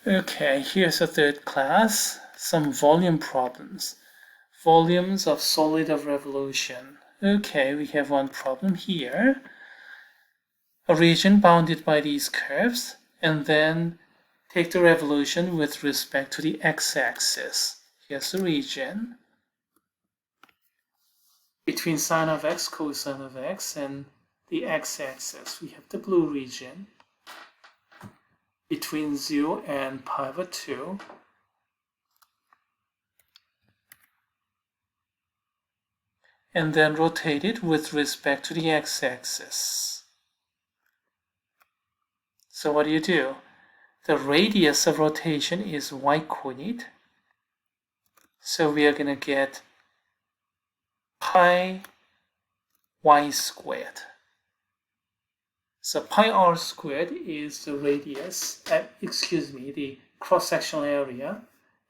Okay, here's a third class, some volume problems. Volumes of solid of revolution. Okay, we have one problem here. A region bounded by these curves, and then take the revolution with respect to the x-axis. Here's the region between sine of x, cosine of x, and the x-axis. We have the blue region between 0 and pi over 2. And then rotate it with respect to the x-axis. So what do? The radius of rotation is y-coordinate. So we are going to get pi y squared. So pi r squared is the radius, the cross-sectional area,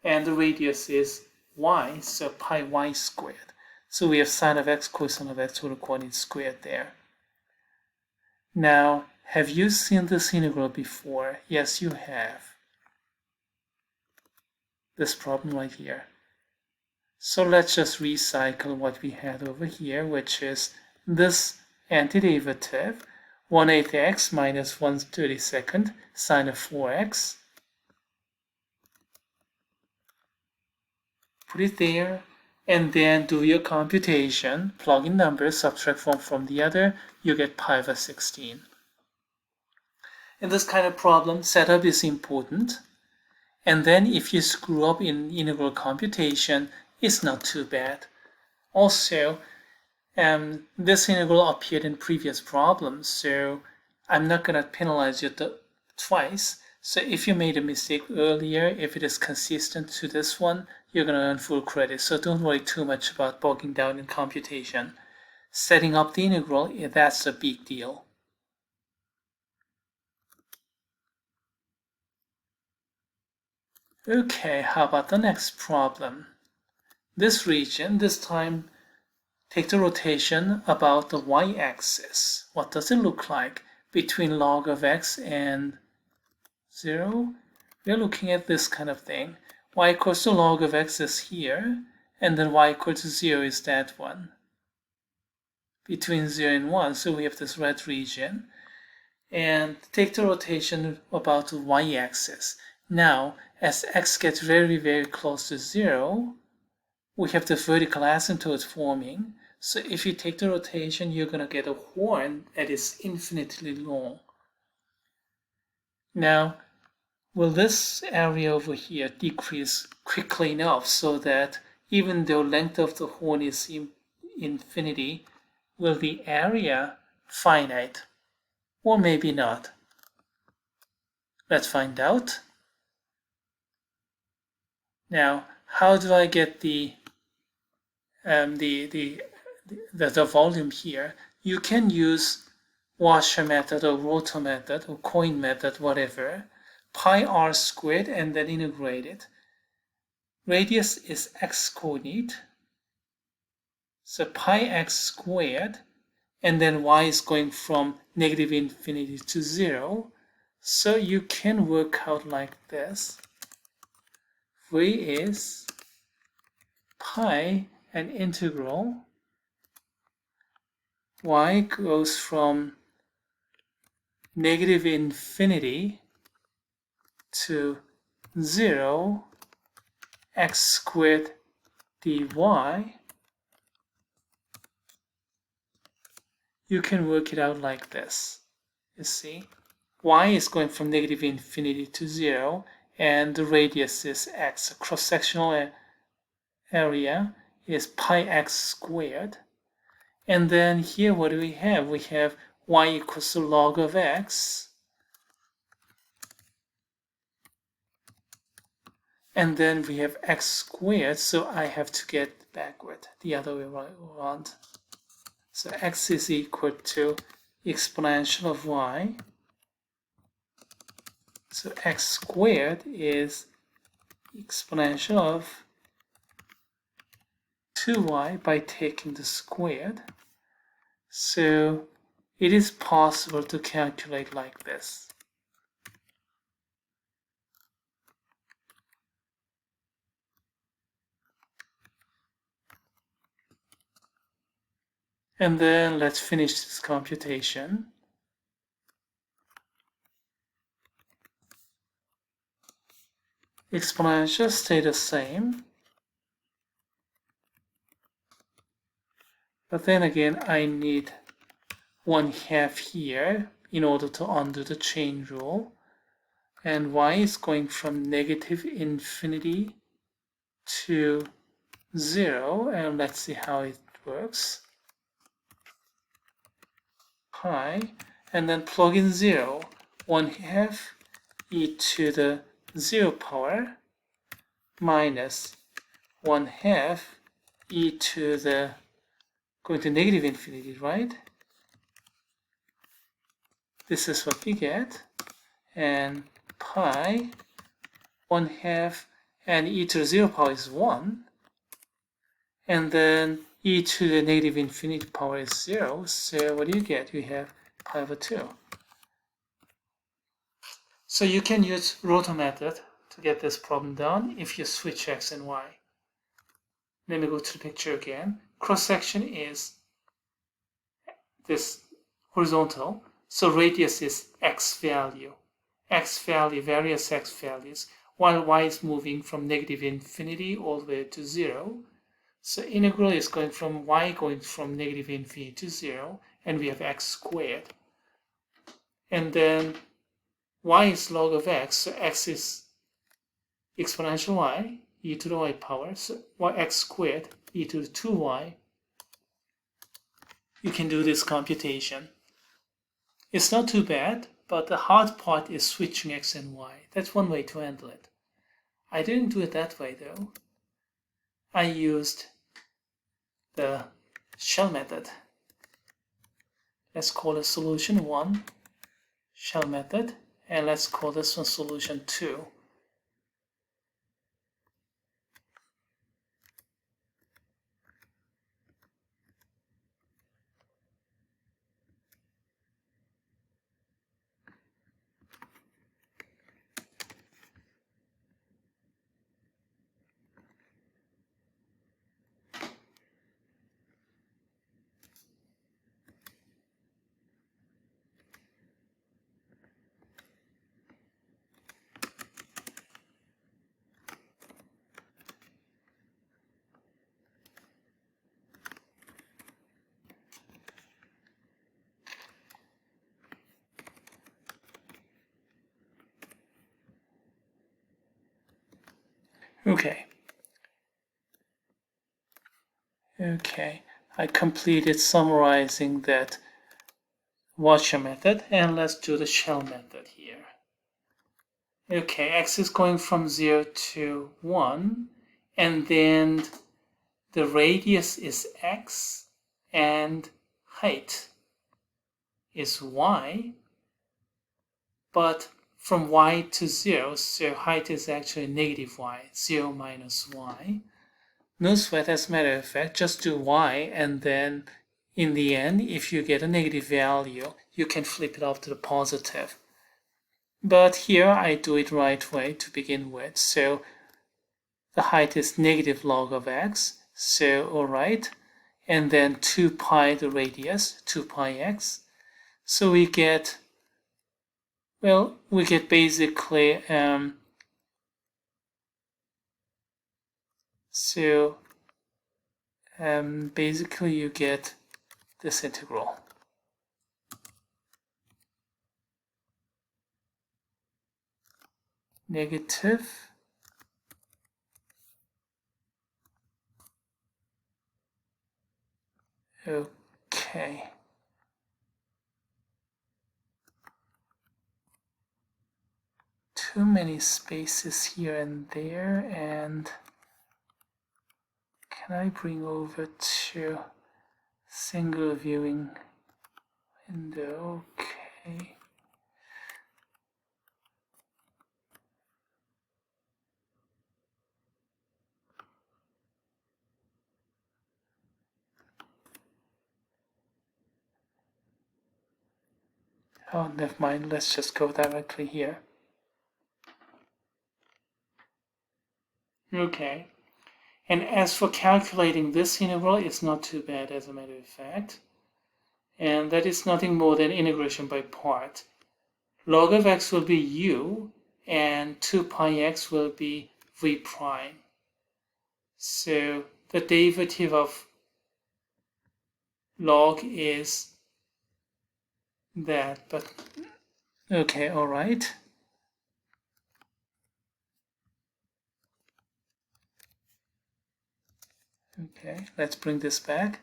and the radius is y, so pi y squared. So we have sine of x, cosine of x, total coordinate squared there. Now, have you seen this integral before? Yes, you have. This problem right here. So let's just recycle what we had over here, which is this antiderivative, 1/8 x minus 1/32 sine of 4x. Put it there, and then do your computation, plug in numbers, subtract one from the other, you get pi over 16. In this kind of problem, setup is important. And then if you screw up in integral computation, it's not too bad. Also, this integral appeared in previous problems, so I'm not going to penalize you twice. So if you made a mistake earlier, if it is consistent to this one, you're going to earn full credit. So don't worry too much about bogging down in computation. Setting up the integral, that's a big deal. Okay, how about the next problem? This region, this time, take the rotation about the y-axis. What does it look like between log of x and 0? We're looking at this kind of thing. Y equals to log of x is here, and then y equals to 0 is that one. Between 0 and 1, so we have this red region. And take the rotation about the y-axis. Now, as x gets very, very close to 0, we have the vertical asymptote forming. So if you take the rotation, you're going to get a horn that is infinitely long. Now, will this area over here decrease quickly enough so that even though length of the horn is infinity, will the area finite? Or maybe not. Let's find out. Now, how do I get the volume here? You can use washer method or rotor method or coin method, whatever. Pi r squared and then integrate it. Radius is x coordinate. So pi x squared, and then y is going from negative infinity to 0. So you can work out like this. V is pi and integral y goes from negative infinity to 0 x squared dy. You can work it out like this. You see, y is going from negative infinity to 0, and the radius is x. The cross-sectional area is pi x squared. And then here, what do we have? We have y equals to log of x. And then we have x squared, so I have to get backward, the other way around. So x is equal to exponential of y. So x squared is exponential of 2y by taking the squared. So it is possible to calculate like this. And then let's finish this computation. Exponentials stay the same. But then again, I need 1/2 here in order to undo the chain rule. And y is going from negative infinity to 0. And let's see how it works. Pi, and then plug in 0. 1/2 e to the 0 power minus 1/2 e to the going to negative infinity, right? This is what we get. And pi 1/2 and e to the 0 power is 1. And then e to the negative infinity power is 0. So what do you get? You have pi over 2. So you can use rotor method to get this problem done if you switch x and y. Let me go to the picture again. Cross section is this horizontal, so radius is x value, various x values, while y is moving from negative infinity all the way to 0. So integral is going from y going from negative infinity to 0, and we have x squared. And then y is log of x, so x is exponential y, e to the y power, so x squared, e to the 2y. You can do this computation. It's not too bad, but the hard part is switching x and y. That's one way to handle it. I didn't do it that way though. I used the shell method. Let's call it solution 1, shell method, and let's call this one solution 2. Okay, I completed summarizing that washer method, and let's do the shell method here. Okay, x is going from 0 to 1, and then the radius is x, and height is y, but from y to 0, so height is actually negative y, 0 minus y. No sweat, as a matter of fact, just do y, and then in the end, if you get a negative value, you can flip it up to the positive. But here I do it right way to begin with. So the height is negative log of x, so alright, and then 2 pi the radius, 2 pi x. So we get, well, we get basically basically you get this integral. Negative okay. Too many spaces here and there, and can I bring over to single viewing window? Okay. Oh, never mind. Let's just go directly here. Okay. And as for calculating this integral, it's not too bad as a matter of fact. and that is nothing more than integration by part. Log of x will be u, and 2 pi x will be v prime. So the derivative of log is that, but okay, all right. Okay, let's bring this back.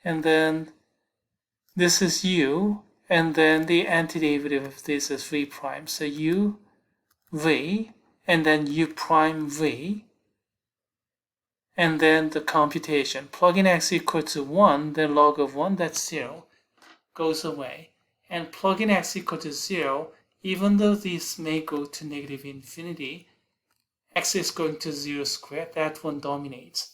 And then this is u, and then the antiderivative of this is v prime. So u, v, and then u prime v. And then the computation. Plug in x equal to 1, then log of 1, that's 0, goes away. And plug in x equal to 0, even though this may go to negative infinity, x is going to 0 squared, that one dominates.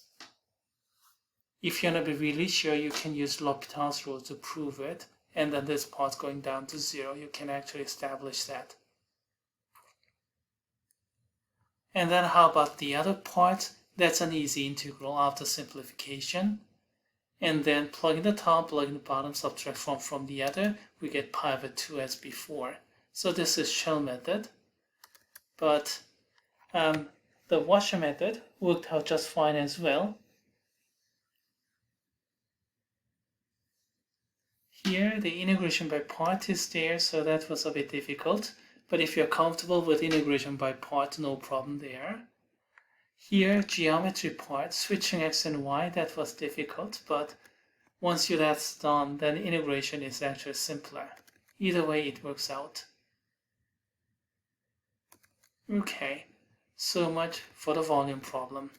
If you want to be really sure, you can use L'Hopital's rule to prove it, and then this part going down to 0, you can actually establish that. And then how about the other part? That's an easy integral after simplification. And then plug in the top, plug in the bottom, subtract from the other, we get pi over 2 as before. So this is shell method. But the washer method worked out just fine as well. Here, the integration by part is there, so that was a bit difficult. But if you're comfortable with integration by part, no problem there. Here, geometry part, switching x and y, that was difficult, but once that's done, then integration is actually simpler. Either way, it works out. Okay, so much for the volume problem.